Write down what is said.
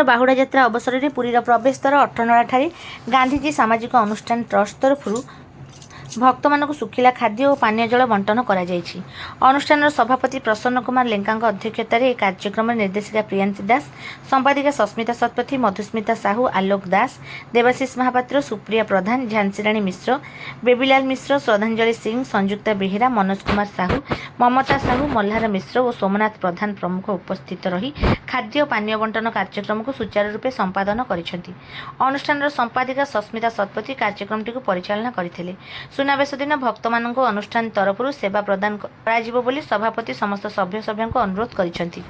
ବାହୁଡ଼ା ଯାତ୍ରା ଅବସରରେ ପୁରୀର ପ୍ରବେଶ ଦ୍ୱାର ଅଠରନଳାଠାରେ ଗାନ୍ଧୀଜୀ ସାମାଜିକ ଅନୁଷ୍ଠାନ ଟ୍ରଷ୍ଟ ତରଫରୁ ଭକ୍ତମାନଙ୍କୁ ଶୁଖିଲା ଖାଦ୍ୟ ଓ ପାନୀୟ ଜଳ ବଣ୍ଟନ କରାଯାଇଛି। ଅନୁଷ୍ଠାନର ସଭାପତି ପ୍ରସନ୍ନ କୁମାର ଲେଙ୍କାଙ୍କ ଅଧ୍ୟକ୍ଷତାରେ ଏହି କାର୍ଯ୍ୟକ୍ରମରେ ନିର୍ଦ୍ଦେଶିକା ପ୍ରିୟାଂଶୀ ଦାସ, ସମ୍ପାଦିକା ସସ୍ମିତା ଶତପଥୀ, ମଧୁସ୍ମିତା ସାହୁ, ଆଲୋକ ଦାସ, ଦେବାଶିଷ ମହାପାତ୍ର, ସୁପ୍ରିୟା ପ୍ରଧାନ, ଝାନ୍ସିରାଣୀ ମିଶ୍ର, ବେବିଲାଲ ମିଶ୍ର, ଶ୍ରଦ୍ଧାଞ୍ଜଳି ସିଂ, ସଂଯୁକ୍ତା ବେହେରା, ମନୋଜ କୁମାର ସାହୁ, ମମତା ସାହୁ, ମଲ୍ହାର ମିଶ୍ର ଓ ସୋମନାଥ ପ୍ରଧାନ ପ୍ରମୁଖ ଉପସ୍ଥିତ ରହି ଖାଦ୍ୟ ଓ ପାନୀୟ ବଣ୍ଟନ କାର୍ଯ୍ୟକ୍ରମକୁ ସୁଚାରୁ ରୂପେ ସମ୍ପାଦନ କରିଛନ୍ତି। ଅନୁଷ୍ଠାନର ସମ୍ପାଦିକା ସସ୍ମିତା ଶତପଥୀ କାର୍ଯ୍ୟକ୍ରମଟିକୁ ପରିଚାଳନା କରିଥିଲେ। ସୁନାବେଶ ଦିନ ଭକ୍ତମାନଙ୍କୁ ଅନୁଷ୍ଠାନ ତରଫରୁ ସେବା ପ୍ରଦାନ କରାଯିବ ବୋଲି ସଭାପତି ସମସ୍ତ ସଭ୍ୟଙ୍କୁ ଅନୁରୋଧ କରିଛନ୍ତି।